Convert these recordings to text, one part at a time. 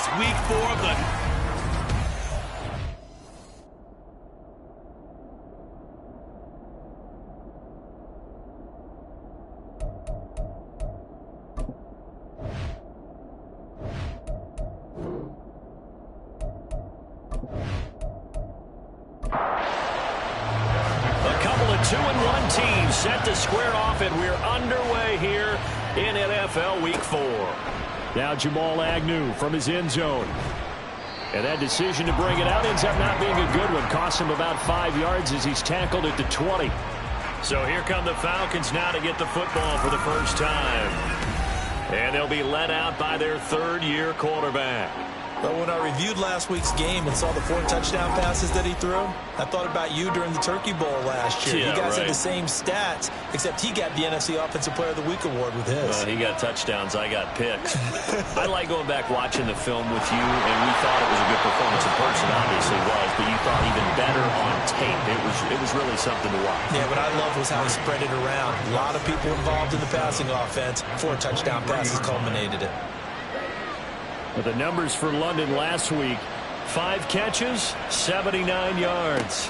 It's week 4 of the... A couple of 2-1 teams set to square off, and we're underway here in NFL Week 4. Now Jamal Agnew from his end zone. And that decision to bring it out ends up not being a good one. Costs him about 5 yards as he's tackled at the 20. So here come the Falcons now to get the football for the first time. And they'll be led out by their third-year quarterback. But when I reviewed last week's game and saw the 4 touchdown passes that he threw, I thought about you during the Turkey Bowl last year. Yeah, you guys right. had the same stats, except he got the NFC Offensive Player of the Week award with his. He got touchdowns, I got picks. I like going back watching the film with you, and we thought it was a good performance in person, obviously was, but you thought even better on tape. It was really something to watch. Yeah, what I loved was how he spread it around. A lot of people involved in the passing offense. 4 touchdown passes culminated it. But the numbers for London last week, 5 catches, 79 yards.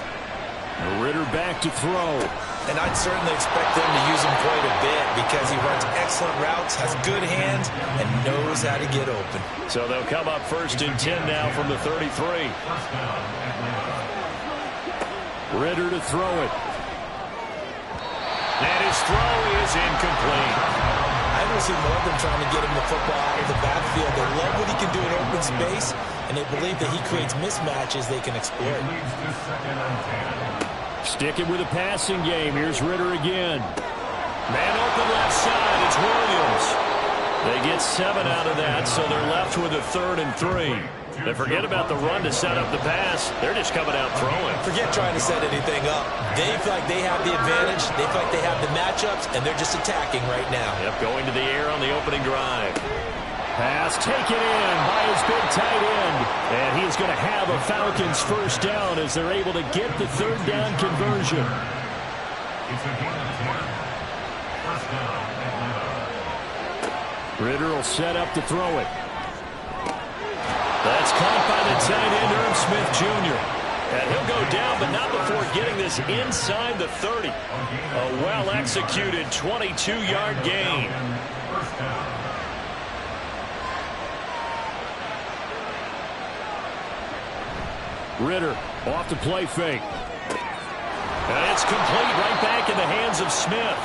Ritter back to throw. And I'd certainly expect them to use him quite a bit because he runs excellent routes, has good hands, and knows how to get open. So they'll come up 1st and 10 now from the 33. Ritter to throw it. And his throw is incomplete. I don't see more of them trying to get him the football out of the backfield. They love what he can do in open space, and they believe that he creates mismatches they can exploit. Sticking with the passing game. Here's Ritter again. Man open left side. It's Williams. They get 7 out of that, so they're left with a 3rd and 3. They forget about the run to set up the pass. They're just coming out throwing. Forget trying to set anything up. They feel like they have the advantage. They feel like they have the matchups, and they're just attacking right now. Yep, going to the air on the opening drive. Pass taken in by his big tight end. And he's going to have a Falcons first down as they're able to get the 3rd down conversion. Ritter will set up to throw it. That's caught by the tight end, Irv Smith Jr. And he'll go down, but not before getting this inside the 30. A well-executed 22-yard gain. Ritter off the play fake. And it's complete right back in the hands of Smith.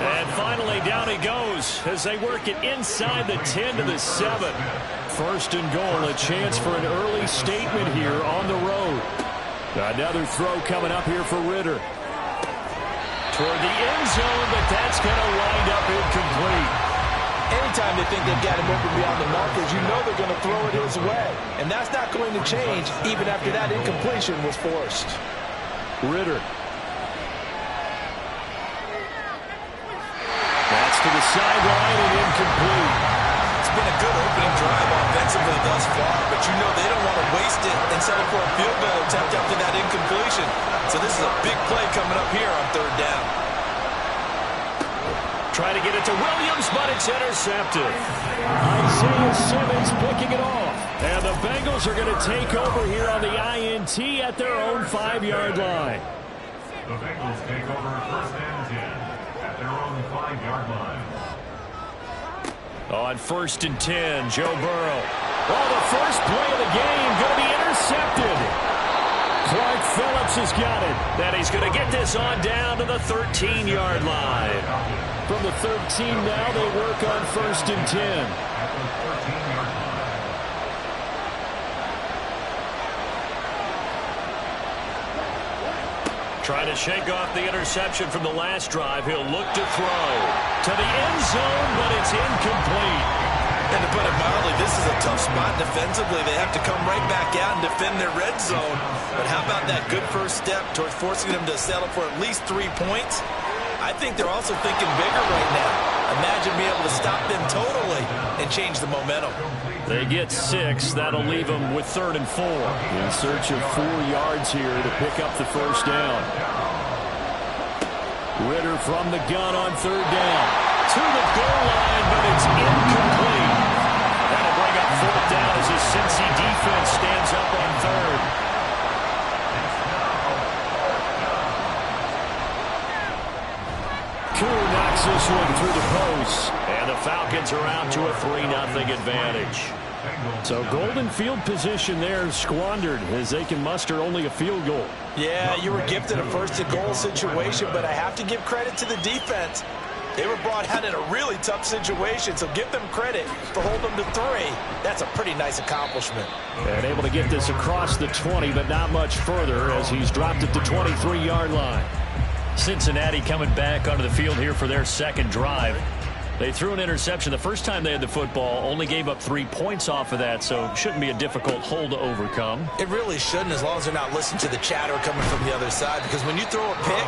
And finally down he goes as they work it inside the 10 to the 7. 1st and goal, a chance for an early statement here on the road. Another throw coming up here for Ritter. Toward the end zone, but that's going to wind up incomplete. Anytime they think they've got him open beyond the markers, you know they're going to throw it his way. And that's not going to change even after that incompletion was forced. Ritter. That's to the sideline and incomplete. It's been a good opening drive offensively thus far, but you know they don't want to waste it and settle for a field goal attempt after that incompletion. So this is a big play coming up here on 3rd down. Trying to get it to Williams, but it's intercepted. Isaiah Simmons picking it off. And the Bengals are going to take over here on the INT at their own 5-yard line. The Bengals take over 1st and 10 at their own 5-yard line. On 1st and 10, Joe Burrow. Oh, the first play of the game going to be intercepted. Clark Phillips has got it. Then he's going to get this on down to the 13-yard line. From the 13 now, they work on 1st and 10. Trying to shake off the interception from the last drive. He'll look to throw to the end zone, but it's incomplete. And to put it mildly, this is a tough spot defensively. They have to come right back out and defend their red zone. But how about that good first step towards forcing them to settle for at least 3 points? I think they're also thinking bigger right now. Imagine being able to stop them totally and change the momentum. They get 6. That'll leave them with 3rd and 4. In search of 4 yards here to pick up the first down. Ritter from the gun on 3rd down. To the goal line, but it's incomplete. That'll bring up fourth down as his Cincy defense stands up on third. Koo knocks this one through the post, and the Falcons are out to a 3-0 advantage. So golden field position there squandered as they can muster only a field goal. Yeah, you were gifted a first-and-goal situation, but I have to give credit to the defense. They were brought out in a really tough situation, so give them credit for holding them to 3. That's a pretty nice accomplishment. And able to get this across the 20, but not much further as he's dropped at the 23-yard line. Cincinnati coming back onto the field here for their second drive. They threw an interception the first time they had the football, only gave up 3 points off of that, so it shouldn't be a difficult hole to overcome. It really shouldn't, as long as they're not listening to the chatter coming from the other side, because when you throw a pick,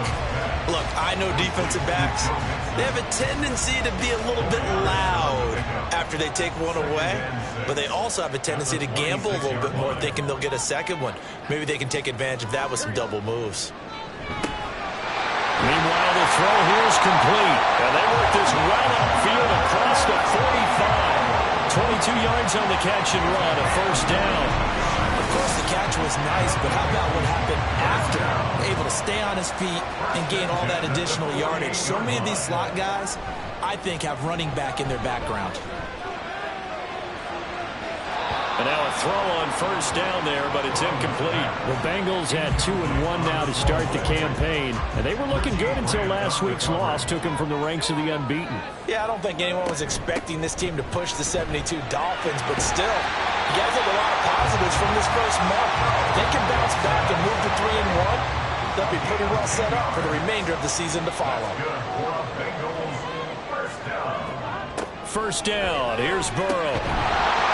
look, I know defensive backs, they have a tendency to be a little bit loud after they take one away, but they also have a tendency to gamble a little bit more, thinking they'll get a second one. Maybe they can take advantage of that with some double moves. Meanwhile, the throw here is complete. And they work this well upfield across the 45. 22 yards on the catch and run, a first down. Of course, the catch was nice, but how about what happened after? Able to stay on his feet and gain all that additional yardage. So many of these slot guys, I think, have running back in their background. And now a throw on first down there, but it's incomplete. The Bengals had 2-1 now to start the campaign, and they were looking good until last week's loss took them from the ranks of the unbeaten. Yeah, I don't think anyone was expecting this team to push the 72 Dolphins, but still, you guys have a lot of positives from this first month. If they can bounce back and move to 3-1, they'll be pretty well set up for the remainder of the season to follow. First down, here's Burrow.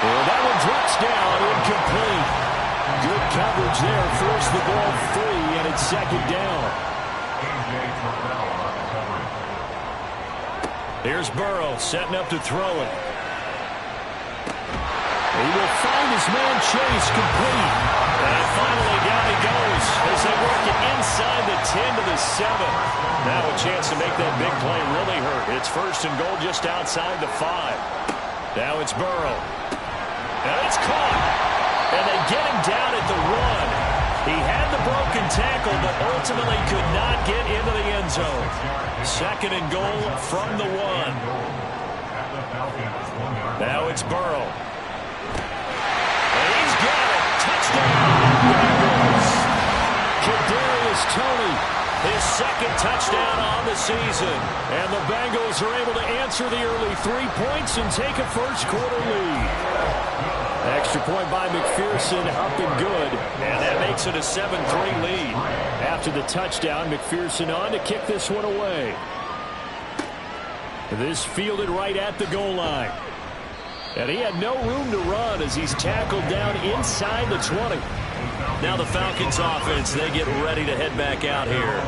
And that one drops down, incomplete. Good coverage there, forced the ball free, and it's second down. Here's Burrow, setting up to throw it. He will find his man Chase, complete. And finally down he goes as they work it inside the 10 to the 7. Now a chance to make that big play really hurt. It's first and goal just outside the 5. Now it's Burrow. And it's caught. And they get him down at the 1. He had the broken tackle, but ultimately could not get into the end zone. Second and goal from the 1. Now it's Burrow. And he's got it. Touchdown. Bengals. Kadarius Toney, his second touchdown on the season. And the Bengals are able to answer the early 3 points and take a first-quarter lead. Extra point by McPherson, up and good. And that makes it a 7-3 lead. After the touchdown, McPherson on to kick this one away. This fielded right at the goal line. And he had no room to run as he's tackled down inside the 20. Now the Falcons offense, they get ready to head back out here.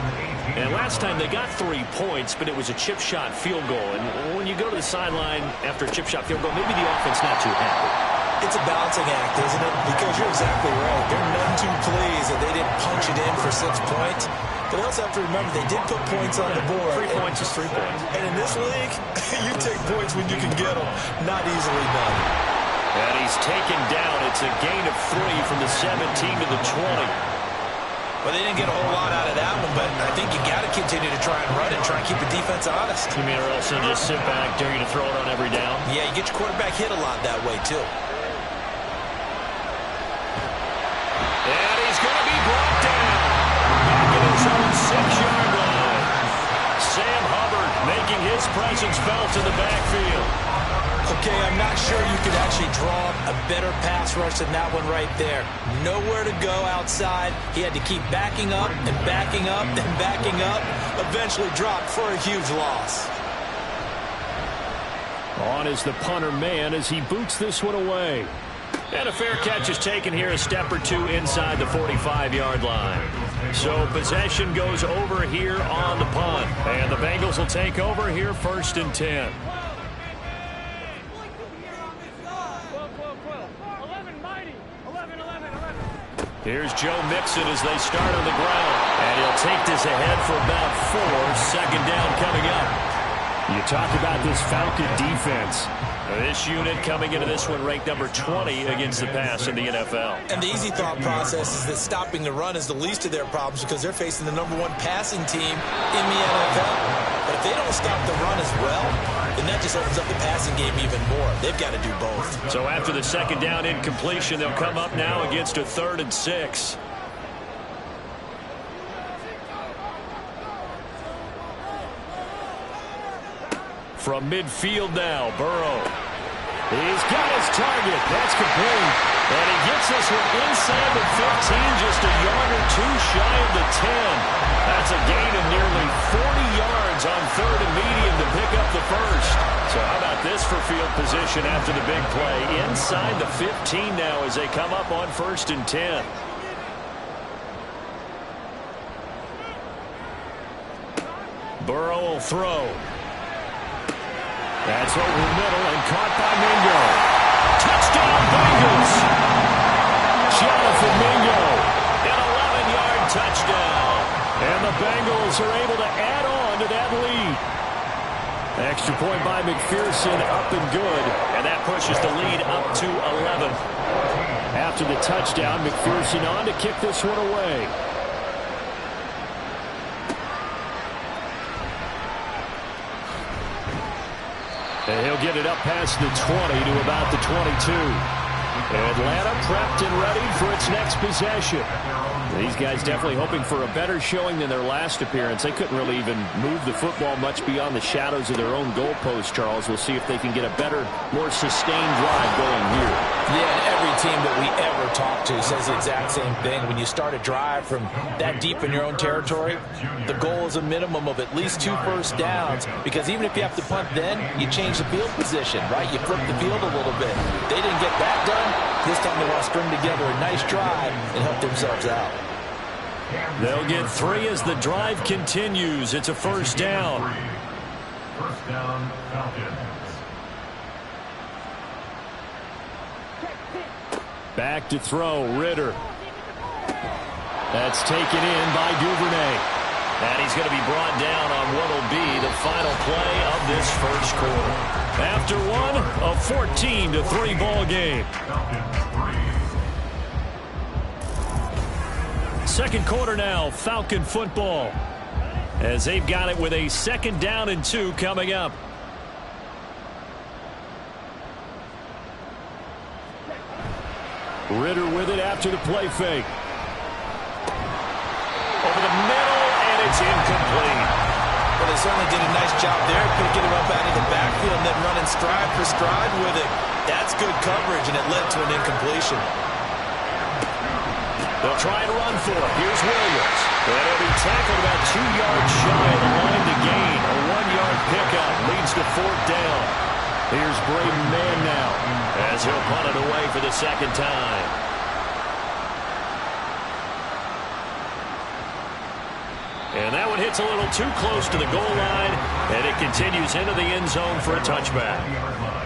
And last time they got 3 points, but it was a chip shot field goal. And when you go to the sideline after a chip shot field goal, maybe the offense not too happy. It's a balancing act, isn't it? Because you're exactly right. They're none too pleased that they didn't punch it in for 6 points. But they also have to remember they did put points on the board. 3 points is 3 points. And in this league, you take points when you can get them. Not easily done. And he's taken down. It's a gain of 3 from the 17 to the 20. Well, they didn't get a whole lot out of that one, but I think you got to continue to try and run and try and keep the defense honest. You mean, or else they'll just sit back, dare you to throw it on every down? Yeah, you get your quarterback hit a lot that way, too. And he's going to be brought down. Back at his own 6-yard line. Sam Hubbard making his presence felt in the backfield. Okay, I'm not sure you could actually draw a better pass rush than that one right there. Nowhere to go outside. He had to keep backing up and backing up and backing up. Eventually dropped for a huge loss. On is the punter man as he boots this one away. And a fair catch is taken here a step or two inside the 45-yard line. So possession goes over here on the punt. And the Bengals will take over here first and 10. Here's Joe Mixon as they start on the ground. And he'll take this ahead for about 4. Second down coming up. You talk about this Falcon defense. This unit coming into this one ranked number 20 against the pass in the NFL. And the easy thought process is that stopping the run is the least of their problems because they're facing the #1 passing team in the NFL. But if they don't stop the run as well, then that just opens up the passing game even more. They've got to do both. So after the second down incompletion, they'll come up now against a 3rd and 6. From midfield now, Burrow. He's got his target. That's complete. And he gets this one inside the 15, just a yard or two shy of the 10. That's a gain of nearly 40 yards on 3rd and medium to pick up the first. So how about this for field position after the big play? Inside the 15 now as they come up on 1st and 10. Burrow will throw. That's over the middle and caught by Mingo. Touchdown, Bengals! Jonathan Mingo, an 11-yard touchdown. And the Bengals are able to add on to that lead. Extra point by McPherson, up and good. And that pushes the lead up to 11. After the touchdown, McPherson on to kick this one away. And he'll get it up past the 20 to about the 22. Atlanta prepped and ready for its next possession. These guys definitely hoping for a better showing than their last appearance. They couldn't really even move the football much beyond the shadows of their own goalpost, Charles. We'll see if they can get a better, more sustained drive going here. Yeah, and every team that we ever talk to says the exact same thing. When you start a drive from that deep in your own territory, the goal is a minimum of at least 2 first downs, because even if you have to punt then, you change the field position, right? You flip the field a little bit. They didn't get that done. This time they want to string together a nice drive and help themselves out. They'll get 3 as the drive continues. It's a 1st down. First down, Falcons. Back to throw, Ritter. That's taken in by Duvernay. And he's going to be brought down on what will be the final play of this first quarter. After one, a 14-3 ball game. Second quarter now, Falcon football, as they've got it with a 2nd down and 2 coming up. Ritter with it after the play fake. Over the middle, and it's incomplete. Well, they certainly did a nice job there, picking him up out of the backfield and then running stride for stride with it. That's good coverage, and it led to an incompletion. They'll try to run for it. Here's Williams. And he'll be tackled about 2 yards shy of the line to gain. A 1-yard pickup leads to 4th down. Here's Braden Mann now, as he'll punt it away for the 2nd time. And that one hits a little too close to the goal line, and it continues into the end zone for a touchback.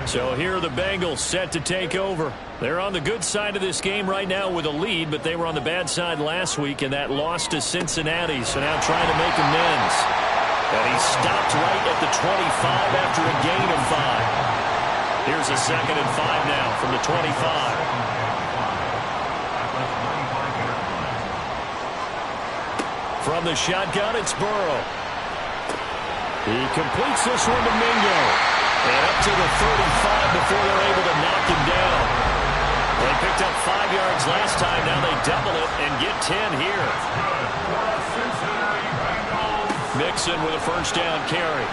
So here are the Bengals set to take over. They're on the good side of this game right now with a lead, but they were on the bad side last week in that loss to Cincinnati, so now trying to make amends. And he stopped right at the 25 after a gain of 5. Here's a 2nd and 5 now from the 25. From the shotgun, it's Burrow. He completes this one to Mingo. And up to the 35 before they're able to knock him down. They picked up 5 yards last time. Now they double it and get 10 here. Mixon with a 1st down carry.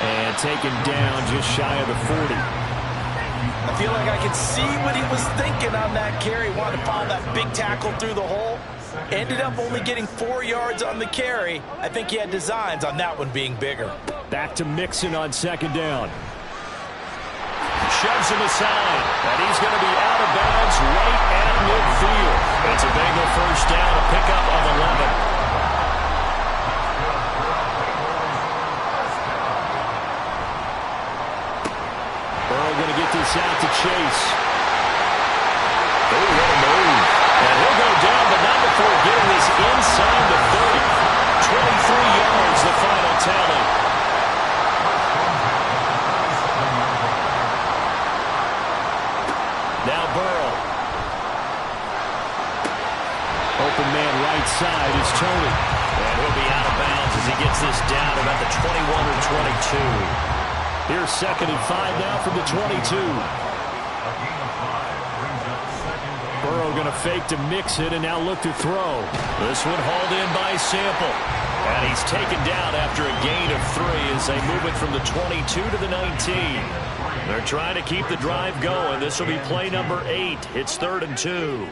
And taken down just shy of the 40. I feel like I could see what he was thinking on that carry. Wanted to follow that big tackle through the hole. Ended up only getting 4 yards on the carry. I think he had designs on that one being bigger. Back to Mixon on 2nd down. Shoves him aside, and he's going to be out of bounds right at midfield. It's a Bengal 1st down, a pickup of 11. Burrow going to get this out to Chase. Oh, what a move. And he'll go down, but not before getting this inside the 30. 23 yards, the final tally. this down about the 21 or 22. Here's 2nd and 5 now from the 22. Burrow going to fake to mix it and now look to throw. This one hauled in by Sample. And he's taken down after a gain of 3 as they move it from the 22 to the 19. They're trying to keep the drive going. This will be play number 8. It's 3rd and 2.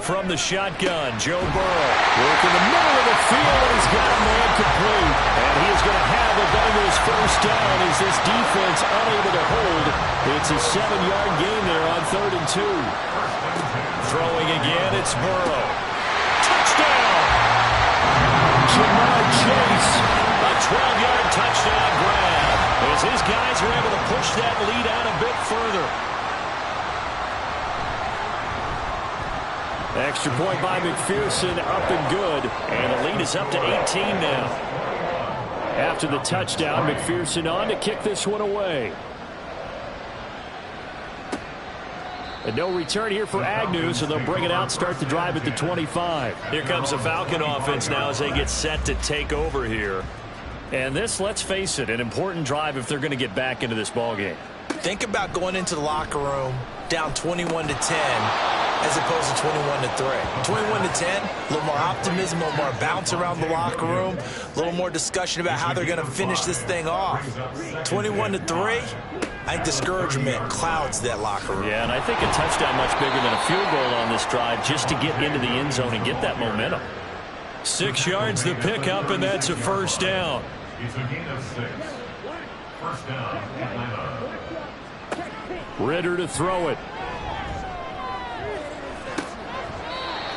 From the shotgun, Joe Burrow work in the middle of the field, and he's got a man complete. And he is going to have the Bengals first down as this defense unable to hold. It's a 7-yard gain there on 3rd and 2. Throwing again, it's Burrow. Touchdown! Jamar Chase, a 12-yard touchdown grab as his guys are able to push that lead out a bit further. Extra point by McPherson, up and good, and the lead is up to 18 now. After the touchdown, McPherson on to kick this one away. And no return here for Agnew, so they'll bring it out, start the drive at the 25. Here comes the Falcon offense now as they get set to take over here. And this, let's face it, an important drive if they're going to get back into this ballgame. Think about going into the locker room down 21-10 as opposed to 21-3. 21-10, a little more optimism, a little more bounce around the locker room, a little more discussion about how they're going to finish this thing off. 21-3, I think discouragement clouds that locker room. Yeah, and I think a touchdown much bigger than a field goal on this drive just to get into the end zone and get that momentum. 6 yards the pickup, and that's a first down. It's a gain of 6. First down, Atlanta. Ritter to throw it.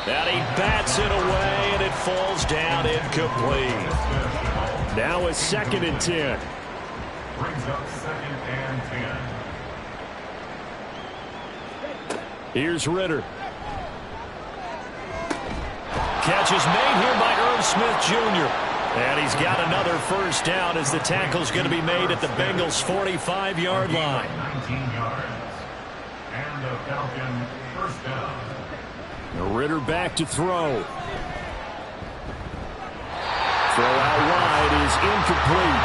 And he bats it away, and it falls down incomplete. Now a 2nd and 10. Brings up 2nd and 10. Here's Ritter. Catch is made here by Irv Smith Jr. And he's got another first down as the tackle's going to be made at the Bengals' 45-yard line. 19 yards. And the Falcon first down. Ritter back to throw. Throw out wide is incomplete.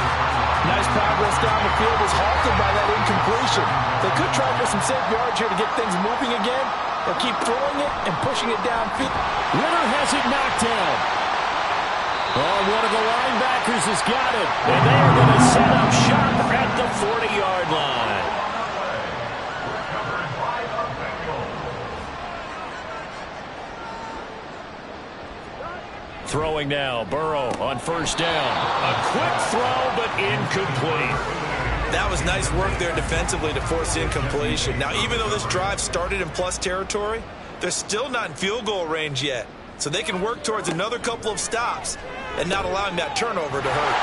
Nice progress down the field was halted by that incompletion. They could try for some safe yards here to get things moving again. They'll keep throwing it and pushing it downfield. Ritter has it knocked down. Oh, one of the linebackers has got it. And they are going to set up shop at the 40-yard line. Recovered by the Bengals. Throwing now, Burrow on first down. A quick throw, but incomplete. That was nice work there defensively to force the incompletion. Now, even though this drive started in plus territory, they're still not in field goal range yet. So they can work towards another couple of stops and not allowing that turnover to hurt.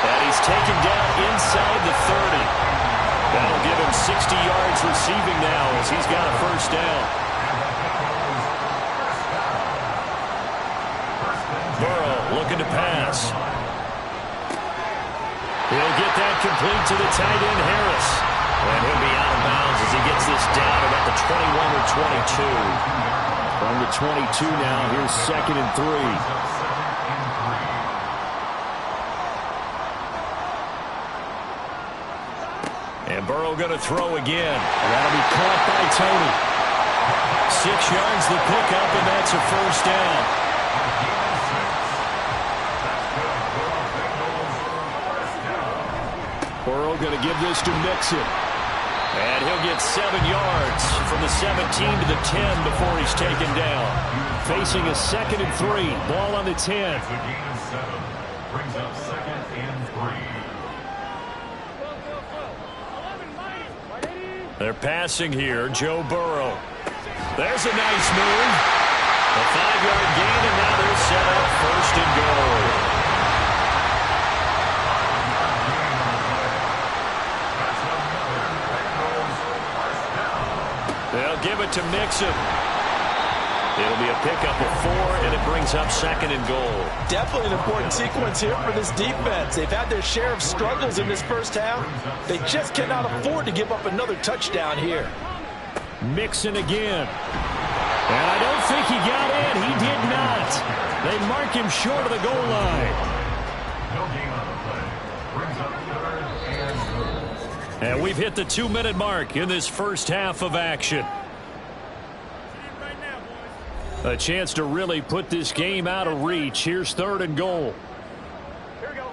And he's taken down inside the 30. That'll give him 60 yards receiving now as he's got a first down. Burrow looking to pass. He'll get that complete to the tight end, Harris. And he'll be out of bounds as he gets this down about the 21 or 22. From the 22 now, here's 2nd and 3. And Burrow going to throw again. And that'll be caught by Tony. 6 yards the pickup, and that's a first down. Burrow going to give this to Mixon. And he'll get 7 yards from the 17 to the 10 before he's taken down. Facing a 2nd and 3. Ball on the 10. It's a gain of 7. Brings up 2nd and 3. They're passing here. Joe Burrow. There's a nice move. A 5-yard gain, and now they're set up first and goal. They'll give it to Mixon. It'll be a pickup of 4, and it brings up 2nd and goal. Definitely an important sequence here for this defense. They've had their share of struggles in this first half. They just cannot afford to give up another touchdown here. Mixon again. And I don't think he got in. He did not. They mark him short of the goal line. No gain on the play. Brings up 3rd and goal. And we've hit the 2-minute mark in this first half of action. A chance to really put this game out of reach. Here's 3rd and goal. Here we go.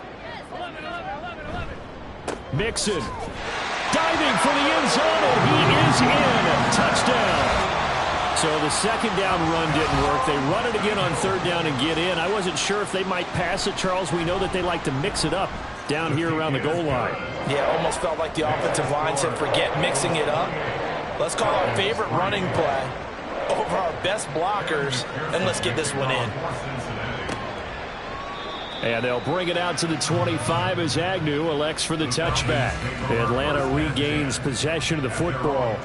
11. Mixon diving for the end zone, and he is in. Touchdown. So the second down run didn't work. They run it again on 3rd down and get in. I wasn't sure if they might pass it, Charles. We know that they like to mix it up down here around the goal line. Yeah, almost felt like the offensive line said, forget mixing it up. Let's call our favorite running play over our best blockers, and let's get this one in. And they'll bring it out to the 25 as Agnew elects for the touchback. Atlanta regains possession of the football.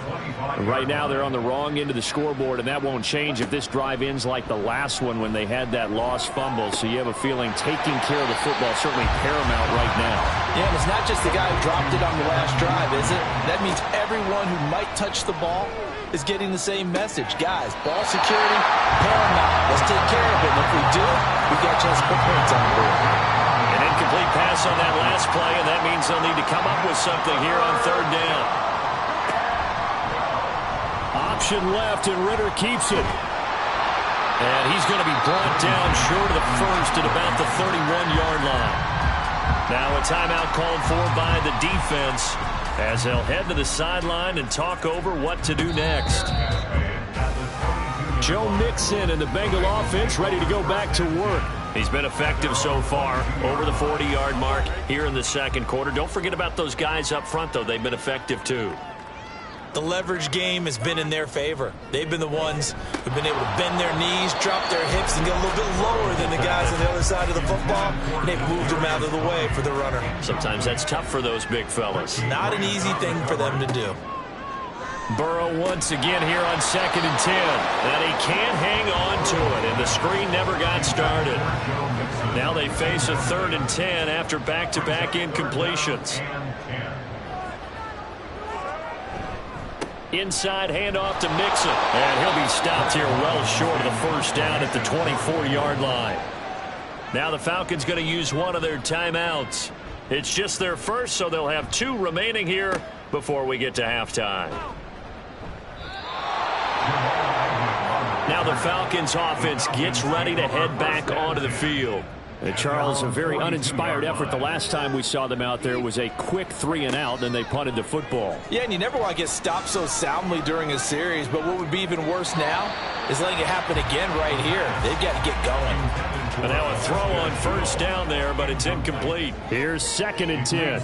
Right now they're on the wrong end of the scoreboard, and that won't change if this drive ends like the last one when they had that lost fumble. So you have a feeling taking care of the football is certainly paramount right now. Yeah, and it's not just the guy who dropped it on the last drive, is it? That means everyone who might touch the ball is getting the same message. Guys, ball security, paramount. Let's take care of it. And if we do, we've got a chance to put points on the board. An incomplete pass on that last play, and that means they'll need to come up with something here on 3rd down. Option left, and Ritter keeps it. And he's going to be brought down short of the first at about the 31-yard line. Now a timeout called for by the defense, as they'll head to the sideline and talk over what to do next. Joe Mixon and the Bengal offense ready to go back to work. He's been effective so far, over the 40-yard mark here in the second quarter. Don't forget about those guys up front, though. They've been effective, too. The leverage game has been in their favor. They've been the ones who've been able to bend their knees, drop their hips, and get a little bit lower than the guys on the other side of the football. And they've moved them out of the way for the runner. Sometimes that's tough for those big fellas. Not an easy thing for them to do. Burrow once again here on 2nd and 10. And he can't hang on to it, and the screen never got started. Now they face a 3rd and 10 after back-to-back incompletions. Inside handoff to Mixon. And he'll be stopped here well short of the first down at the 24-yard line. Now the Falcons going to use one of their timeouts. It's just their first, so they'll have 2 remaining here before we get to halftime. Now the Falcons offense gets ready to head back onto the field. Charles, a very uninspired effort. The last time we saw them out there was a quick 3-and-out, then they punted the football. Yeah, and you never want to get stopped so soundly during a series, but what would be even worse now is letting it happen again right here. They've got to get going. And now a throw on first down there, but it's incomplete. Here's 2nd and 10.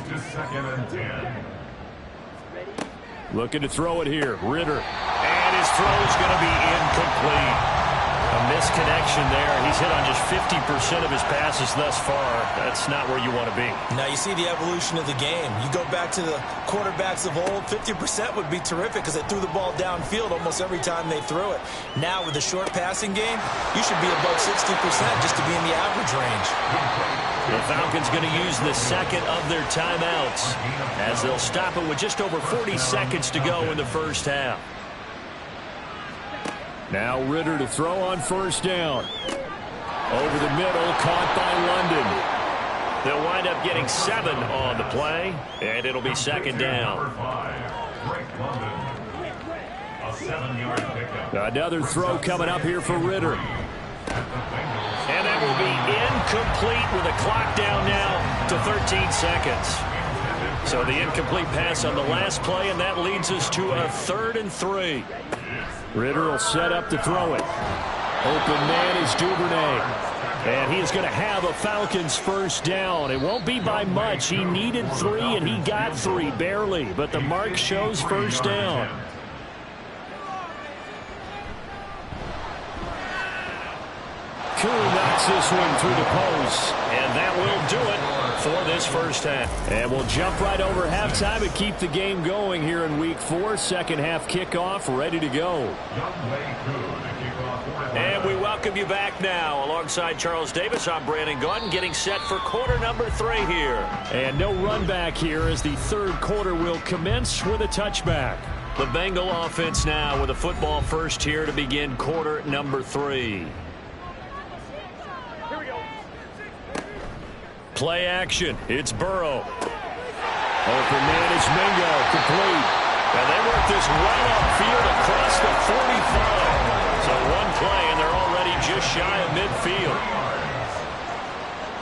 Looking to throw it here. Ritter. And his throw is going to be incomplete. A misconnection there. He's hit on just 50% of his passes thus far. That's not where you want to be. Now you see the evolution of the game. You go back to the quarterbacks of old, 50% would be terrific because they threw the ball downfield almost every time they threw it. Now with the short passing game, you should be above 60% just to be in the average range. The Falcons going to use the second of their timeouts as they'll stop it with just over 40 seconds to go in the first half. Now Ritter to throw on first down. Over the middle, caught by London. They'll wind up getting 7 on the play, and it'll be 2nd down. Another throw coming up here for Ritter. And that will be incomplete with a clock down now to 13 seconds. So the incomplete pass on the last play, and that leads us to a 3rd and 3. Ritter will set up to throw it. Open man is Duvernay. And he is going to have a Falcons first down. It won't be by much. He needed 3, and he got 3, barely. But the mark shows first down. Kuhn knocks this one through the post. And that will do it for this first half. And we'll jump right over halftime and keep the game going here in Week 4. Second half kickoff ready to go. And we welcome you back now. Alongside Charles Davis, I'm Brandon Gaudin, getting set for quarter number 3 here. And no run back here as the third quarter will commence with a touchback. The Bengal offense now with a football first here to begin quarter number 3. Play action. It's Burrow. Open man is Mingo. Complete. And they work this right upfield across the 45. So one play, and they're already just shy of midfield.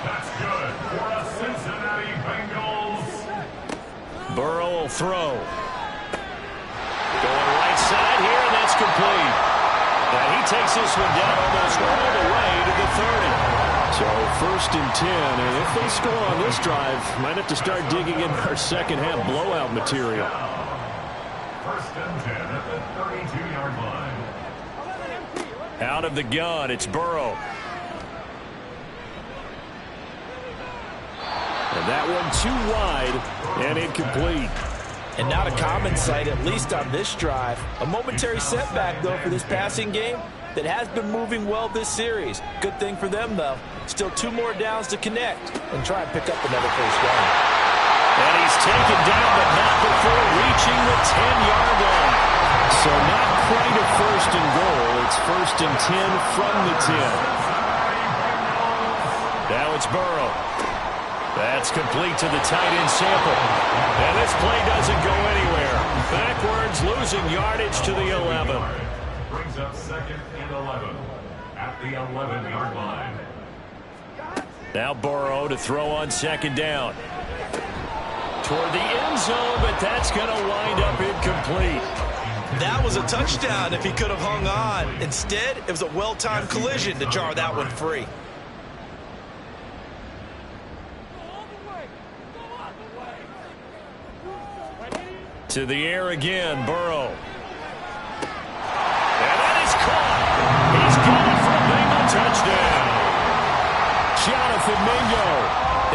That's good for the Cincinnati Bengals. Burrow will throw. Going right side here, and that's complete. And he takes this one down almost all the way to the 30. So 1st and 10, and if they score on this drive, might have to start digging in our second half blowout material. 1st and 10 at the 32-yard line. Out of the gun, it's Burrow. And that one too wide and incomplete. And not a common sight, at least on this drive. A momentary setback, though, for this passing game that has been moving well this series. Good thing for them, though. Still 2 more downs to connect and try and pick up another first down. And he's taken down, but not before reaching the 10-yard line. So not quite a 1st and goal. It's 1st and 10 from the 10. Now it's Burrow. That's complete to the tight end Sample. And this play doesn't go anywhere. Backwards, losing yardage to the 11. Brings up 2nd and 11 at the 11-yard line. Now Burrow to throw on 2nd down. Toward the end zone, but that's going to wind up incomplete. That was a touchdown if he could have hung on. Instead, it was a well-timed collision to jar that one free. To the air again, Burrow. And that is caught. He's got it for a Bengal touchdown. Jonathan Mingo,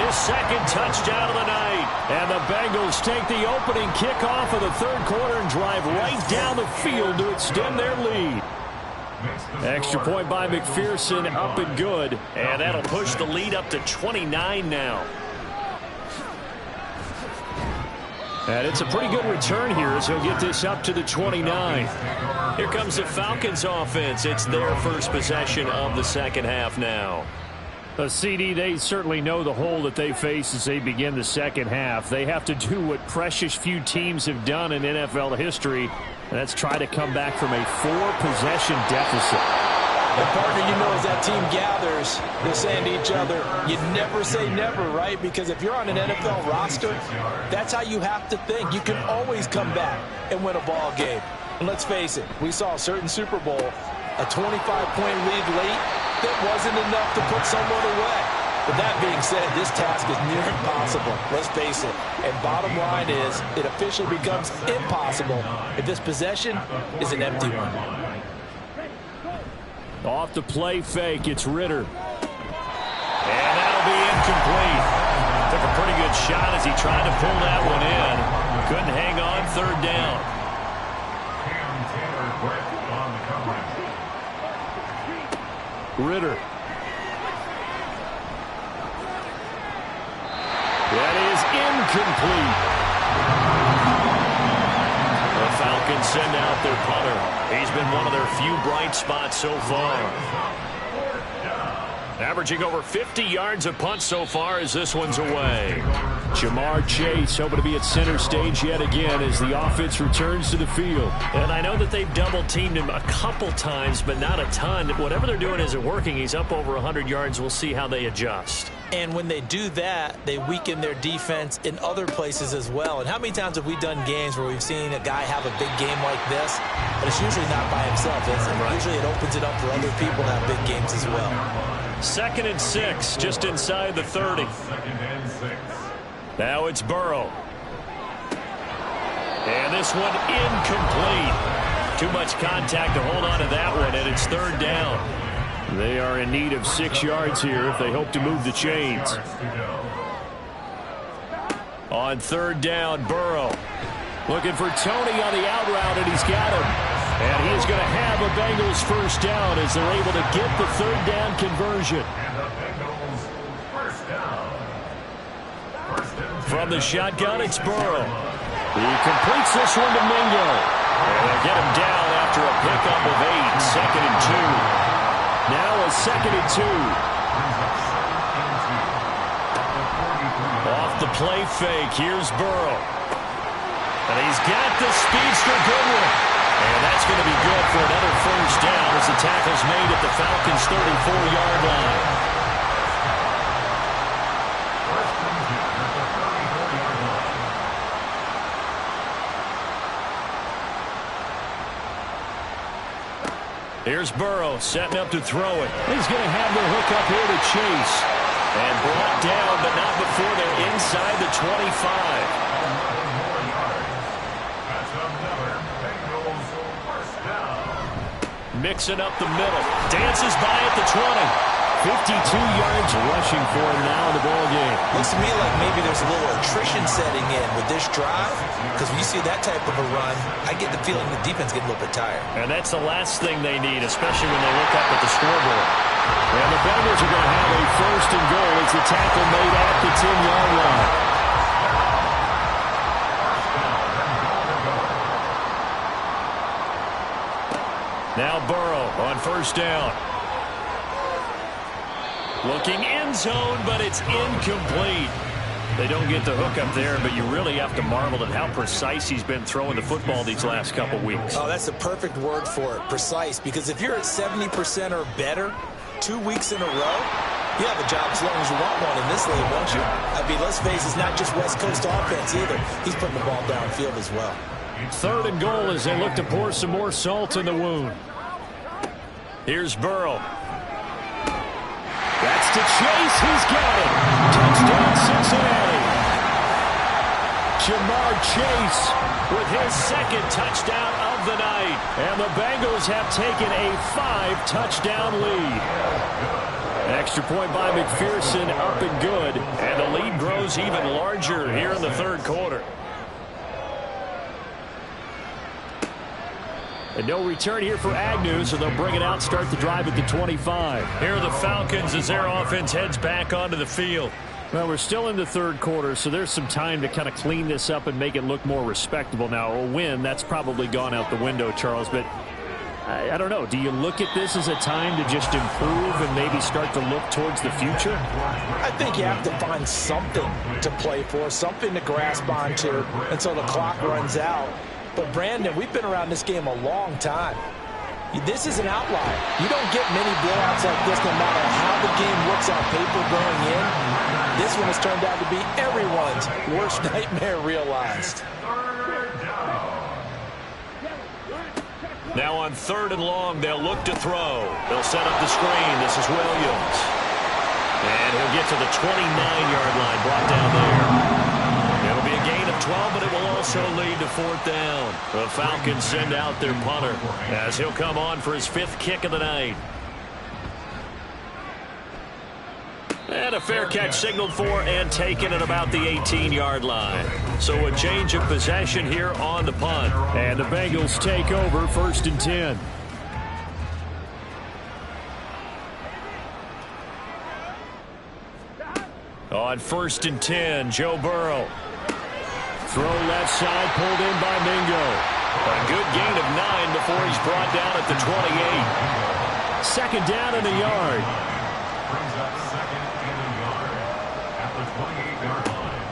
his 2nd touchdown of the night. And the Bengals take the opening kickoff of the 3rd quarter and drive right down the field to extend their lead. Extra point by McPherson, up and good. And that'll push the lead up to 29 now. And it's a pretty good return here as he'll get this up to the 29. Here comes the Falcons offense. It's their first possession of the second half now. CD, they certainly know the hole that they face as they begin the second half. They have to do what precious few teams have done in NFL history, and that's try to come back from a 4-possession deficit. And partner, you know, as that team gathers, they're saying to each other, you never say never, right? Because if you're on an NFL roster, that's how you have to think. You can always come back and win a ball game. And let's face it, we saw a certain Super Bowl, a 25-point lead late, that wasn't enough to put someone away. But that being said, this task is near impossible. Let's face it. And bottom line is, it officially becomes impossible if this possession is an empty one. Off the play fake, it's Ritter. And that'll be incomplete. Took a pretty good shot as he tried to pull that one in. Couldn't hang on 3rd down. Ritter. That is incomplete. The Falcons send out their punter. He's been one of their few bright spots so far. Averaging over 50 yards a punt so far as this one's away. Jamar Chase hoping to be at center stage yet again as the offense returns to the field. And I know that they've double-teamed him a couple times, but not a ton. Whatever they're doing isn't working. He's up over 100 yards. We'll see how they adjust. And when they do that, they weaken their defense in other places as well. And how many times have we done games where we've seen a guy have a big game like this, but it's usually not by himself, is it? Right. Usually it opens it up for other people to have big games as well. 2nd and 6, just inside the 30. Now it's Burrow. And this one incomplete. Too much contact to hold on to that one, and it's 3rd down. They are in need of 6 yards here if they hope to move the chains. On 3rd down, Burrow. Looking for Tony on the out route, and he's got him. And he is going to have a Bengals first down as they're able to get the 3rd down conversion. From the shotgun, it's Burrow. He completes this one to Mingo. And they get him down after a pickup of 8, 2nd and 2. Now a 2nd and 2. the play fake. Here's Burrow. And he's got the speedster Goodwin. And that's going to be good for another first down as the tackle's made at the Falcons' 34-yard line. Here's Burrow setting up to throw it. He's going to have the hook up here to Chase. And brought down, but not before they're inside the 25. Mixing up the middle. Dances by at the 20. 52 yards rushing for him now in the ball game. Looks to me like maybe there's a little attrition setting in with this drive, because when you see that type of a run, I get the feeling the defense getting a little bit tired. And that's the last thing they need, especially when they look up at the scoreboard. And the Bengals are going to have a first and goal as the tackle made at the 10-yard line. Now Burrow on first down. Looking end zone, but it's incomplete. They don't get the hook up there, but you really have to marvel at how precise he's been throwing the football these last couple weeks. Oh, that's the perfect word for it, precise, because if you're at 70% or better 2 weeks in a row, you have a job as long as you want one in this league, won't you? I mean, let's face it, it's not just West Coast offense either. He's putting the ball downfield as well. Third and goal as they look to pour some more salt in the wound. Here's Burrow. That's to Chase. He's got it. Touchdown, Cincinnati. Jamar Chase with his second touchdown of the night. And the Bengals have taken a 5-touchdown lead. Extra point by McPherson, up and good. And the lead grows even larger here in the third quarter. And no return here for Agnew, so they'll bring it out, start the drive at the 25. Here are the Falcons as their offense heads back onto the field. Well, we're still in the third quarter, so there's some time to kind of clean this up and make it look more respectable. Now, a win, that's probably gone out the window, Charles, but I don't know. Do you look at this as a time to just improve and maybe start to look towards the future? I think you have to find something to play for, something to grasp onto until the clock runs out. But, Brandon, we've been around this game a long time. This is an outlier. You don't get many blowouts like this no matter how the game looks on paper going in. This one has turned out to be everyone's worst nightmare realized. Now on third and long, they'll look to throw. They'll set up the screen. This is Williams. And he'll get to the 29-yard line, brought down there. It'll be a gain of 12, but it will also lead to fourth down. The Falcons send out their punter as he'll come on for his 5th kick of the night. And a fair catch signaled for and taken at about the 18-yard line. So a change of possession here on the punt. And the Bengals take over 1st and 10. On 1st and 10, Joe Burrow. Throw left side, pulled in by Mingo. A good gain of 9 before he's brought down at the 28. Second down in the yard. Brings up second and a yard at the 28-yard line.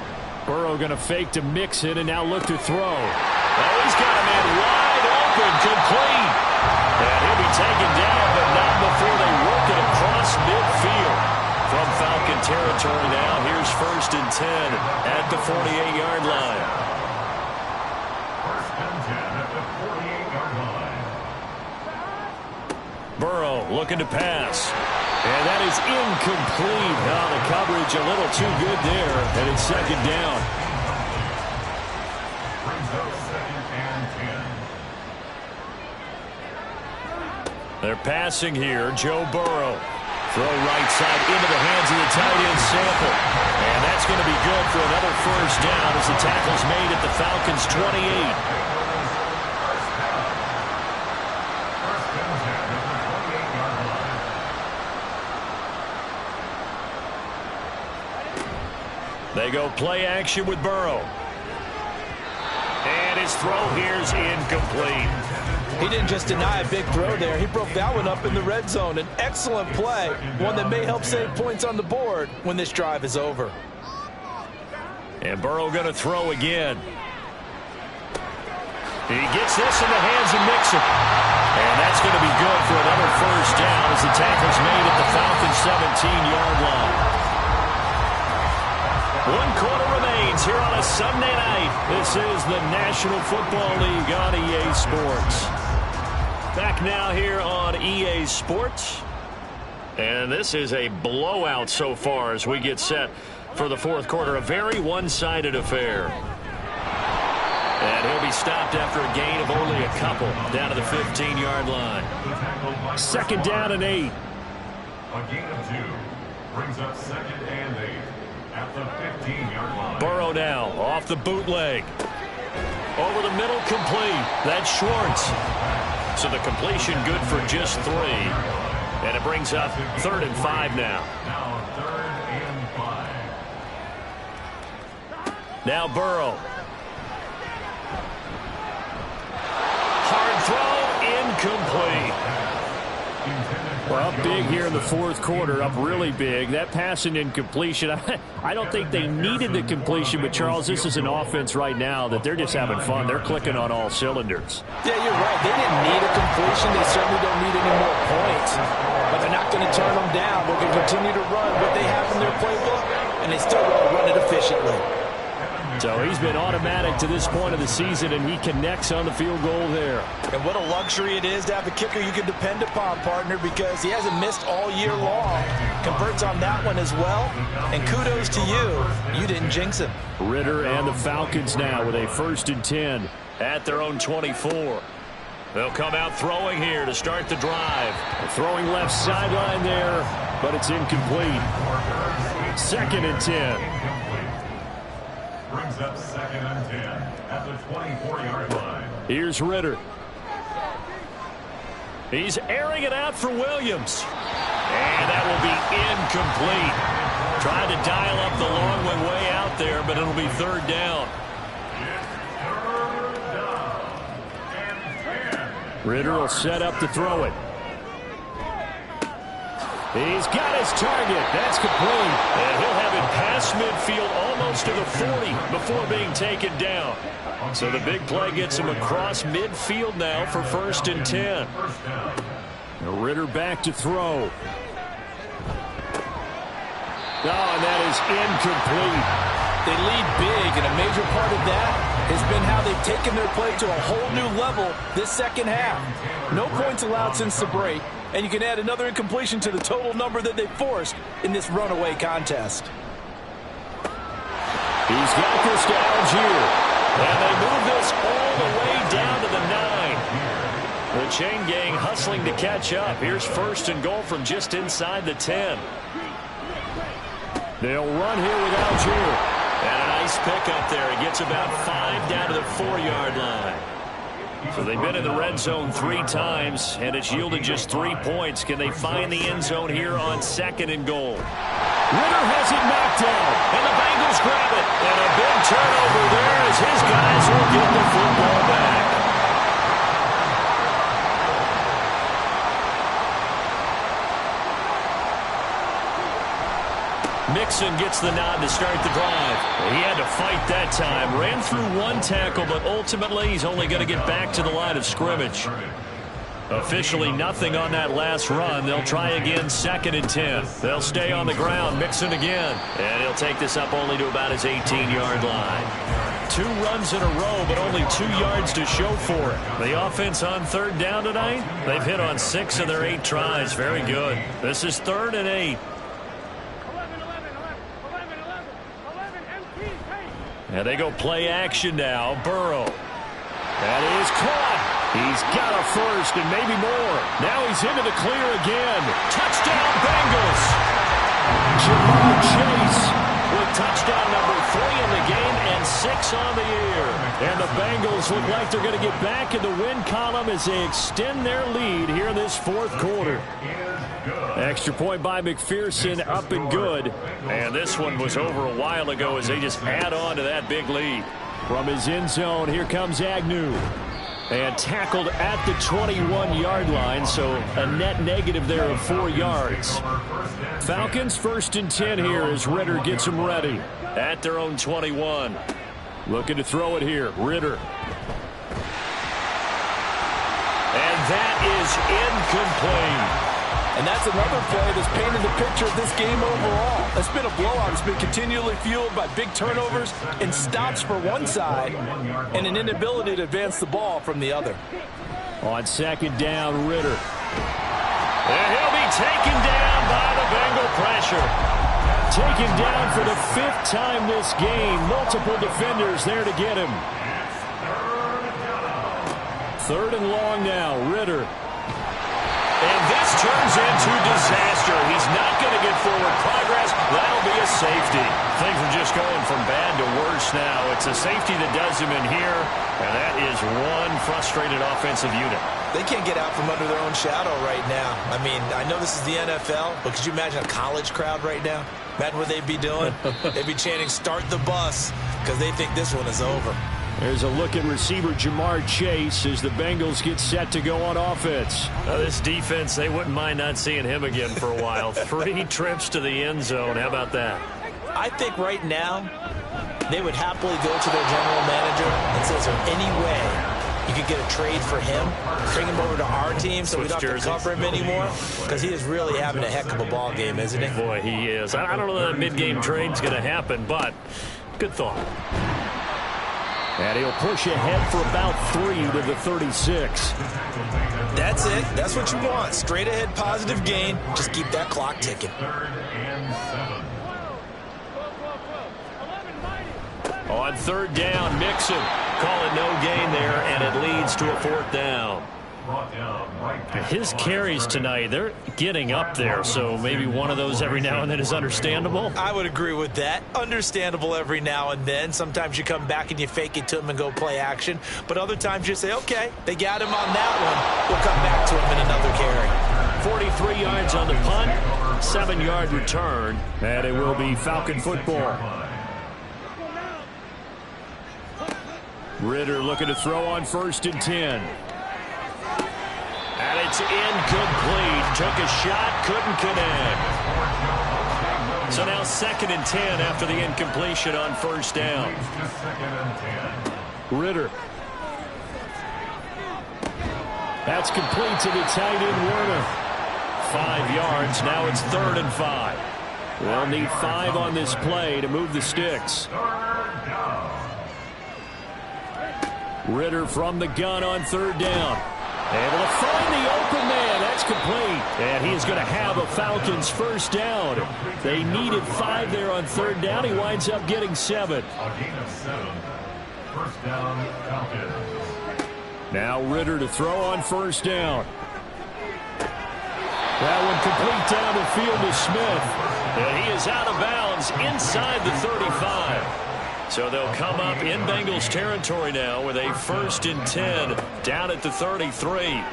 Burrow going to fake to Mixon and now look to throw. Oh, he's got a man wide open, complete. And he'll be taken down, but not before they work it across midfield. From Falcon territory now, here's 1st and 10 at the 48-yard line. 1st and 10 at the 48-yard line. Burrow looking to pass. And that is incomplete. Oh, the coverage a little too good there, and it's second down. Brings up second and 10. They're passing here, Joe Burrow. Throw right side into the hands of the tight end Sample. And that's going to be good for another first down as the tackle's made at the Falcons' 28. They go play action with Burrow. And his throw here's incomplete. He didn't just deny a big throw there. He broke that one up in the red zone. An excellent play, one that may help save points on the board when this drive is over. And Burrow going to throw again. He gets this in the hands of Mixon. And that's going to be good for another first down as the tackle's made at the Falcons' 17-yard line. 1 quarter remains here on a Sunday night. This is the National Football League on EA Sports. Back now here on EA Sports. And this is a blowout so far as we get set for the fourth quarter. A very one-sided affair. And he'll be stopped after a gain of only a couple down to the 15-yard line. 2nd down and 8. A gain of 2 brings up 2nd and 8 at the 15-yard line. Burrow now off the bootleg. Over the middle, complete. That's Schwartz. So the completion good for just 3. And it brings up 3rd and 5 now. Now 3rd and 5. Now Burrow. Hard throw, incomplete. Well, up big here in the fourth quarter, up really big. That pass and incompletion, I don't think they needed the completion, but Charles, this is an offense right now that they're just having fun. They're clicking on all cylinders. Yeah, you're right. They didn't need a completion. They certainly don't need any more points. But they're not going to turn them down. They're going to continue to run what they have in their playbook, and they still want to run it efficiently. So he's been automatic to this point of the season, and he connects on the field goal there. And what a luxury it is to have a kicker you can depend upon, partner, because he hasn't missed all year long. Converts on that one as well. And kudos to you. You didn't jinx him. Ritter and the Falcons now with a 1st and 10. At their own 24. They'll come out throwing here to start the drive. Throwing left sideline there, but it's incomplete. 2nd and 10. Brings up 2nd and 10 at the 24-yard line. Here's Ritter. He's airing it out for Williams. And that will be incomplete. Tried to dial up the long one way out there, but it'll be 3rd down. Ritter will set up to throw it. He's got his target. That's complete. And he'll have it past midfield almost to the 40 before being taken down. So the big play gets him across midfield now for 1st and 10. Ritter back to throw. Oh, and that is incomplete. They lead big, and a major part of that has been how they've taken their play to a whole new level this second half. No points allowed since the break, and you can add another incompletion to the total number that they forced in this runaway contest. He's got this to Algier. And they move this all the way down to the 9. The chain gang hustling to catch up. Here's 1st and goal from just inside the 10. They'll run here with Algier. And a nice pickup there. He gets about 5 down to the 4-yard line. So they've been in the red zone 3 times, and it's yielded just 3 points. Can they find the end zone here on 2nd and goal? Ritter has it knocked down. And the Bengals grab it. And a big turnover there as his guys will get the football back. Mixon gets the nod to start the drive. He had to fight that time. Ran through 1 tackle, but ultimately he's only going to get back to the line of scrimmage. Officially nothing on that last run. They'll try again 2nd and 10. They'll stay on the ground. Mixon again. And he'll take this up only to about his 18-yard line. 2 runs in a row, but only 2 yards to show for it. The offense on 3rd down tonight, they've hit on 6 of their 8 tries. Very good. This is 3rd and 8. And they go play action now. Burrow. That is caught. He's got a 1st and maybe more. Now he's into the clear again. Touchdown, Bengals. Jamar Chase with touchdown number 3 in the game and 6 on the year. And the Bengals look like they're going to get back in the win column as they extend their lead here in this 4th quarter. Extra point by McPherson, up and good. And this one was over a while ago as they just add on to that big lead. From his end zone, here comes Agnew. And tackled at the 21-yard line, so a net negative there of 4 yards. Falcons 1st and 10 here as Ritter gets them ready. At their own 21. Looking to throw it here. Ritter. And that is incomplete. And that's another play that's painted the picture of this game overall. It's been a blowout. It's been continually fueled by big turnovers and stops for one side and an inability to advance the ball from the other. On 2nd down, Ritter. And he'll be taken down by the Bengal pressure. Taken down for the 5th time this game. Multiple defenders there to get him. 3rd and long now, Ritter. And this turns into disaster. He's not going to get forward progress. That'll be a safety. Things are just going from bad to worse now. It's a safety that does him in here, and that is one frustrated offensive unit. They can't get out from under their own shadow right now. I mean, I know this is the NFL, but could you imagine a college crowd right now? Imagine what they'd be doing. They'd be chanting, "Start the bus," because they think this one is over. There's a look at receiver Jamar Chase as the Bengals get set to go on offense. This defense, they wouldn't mind not seeing him again for a while. 3 trips to the end zone. How about that? I think right now they would happily go to their general manager and say, is there any way you could get a trade for him, bring him over to our team so we don't have to cover him anymore? Because he is really having a heck of a ball game, isn't he? Boy, he is. I don't know that mid-game trade's going to happen, but good thought. And he'll push ahead for about 3 to the 36. That's it. That's what you want. Straight ahead positive gain. Just keep that clock ticking. 3rd and 7. On 3rd down, Mixon. Call it no gain there, and it leads to a 4th down. His carries tonight, they're getting up there, so maybe one of those every now and then is understandable. I would agree with that. Understandable every now and then. Sometimes you come back and you fake it to him and go play action. But other times you say, okay, they got him on that one. We'll come back to him in another carry. 43 yards on the punt, 7-yard return, and it will be Falcon football. Ritter looking to throw on 1st and 10. And it's incomplete. Took a shot, couldn't connect. So now 2nd and 10 after the incompletion on 1st down. Ritter. That's complete to the tight end, Werner. 5 yards. Now it's 3rd and 5. They'll need 5 on this play to move the sticks. Ritter from the gun on 3rd down. Able to find the open man. That's complete. And he is going to have a Falcons 1st down. They needed 5 there on 3rd down. He winds up getting 7. A gain of 7. 1st down, Falcons. Now Ritter to throw on 1st down. That one complete down the field to Smith. And he is out of bounds inside the 35. So they'll come up in Bengals territory now with a 1st and 10 down at the 33.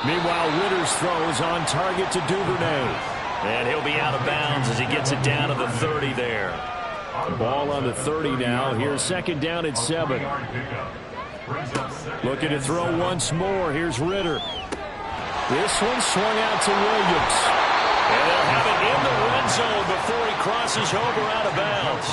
Meanwhile, Ritter's throw is on target to Duvernay. And he'll be out of bounds as he gets it down to the 30 there. The ball on the 30 now. Here's 2nd down at 7. Looking to throw once more. Here's Ritter. This one swung out to Williams. And they'll have it in the red zone before he crosses over out of bounds.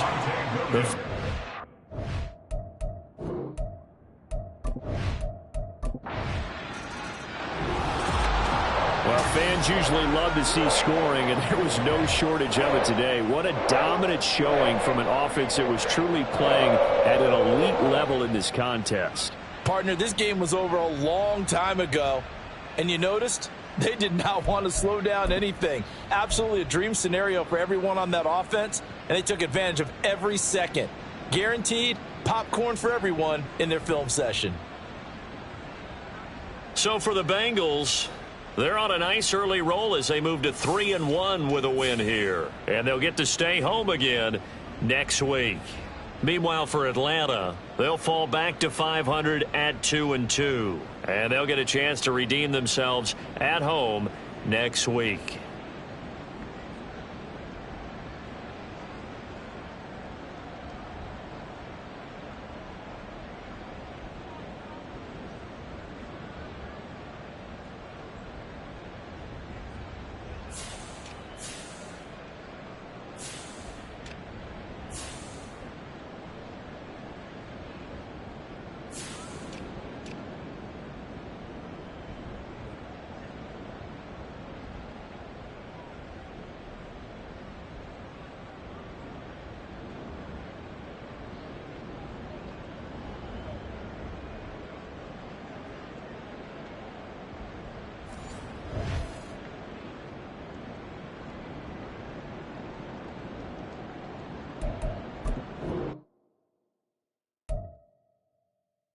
Well, fans usually love to see scoring, and there was no shortage of it today. What a dominant showing from an offense that was truly playing at an elite level in this contest. Partner, this game was over a long time ago, and you noticed they did not want to slow down anything. Absolutely a dream scenario for everyone on that offense, and they took advantage of every second. Guaranteed popcorn for everyone in their film session. So for the Bengals, they're on a nice early roll as they move to 3-1 with a win here. And they'll get to stay home again next week. Meanwhile, for Atlanta, they'll fall back to 500 at 2-2. And they'll get a chance to redeem themselves at home next week.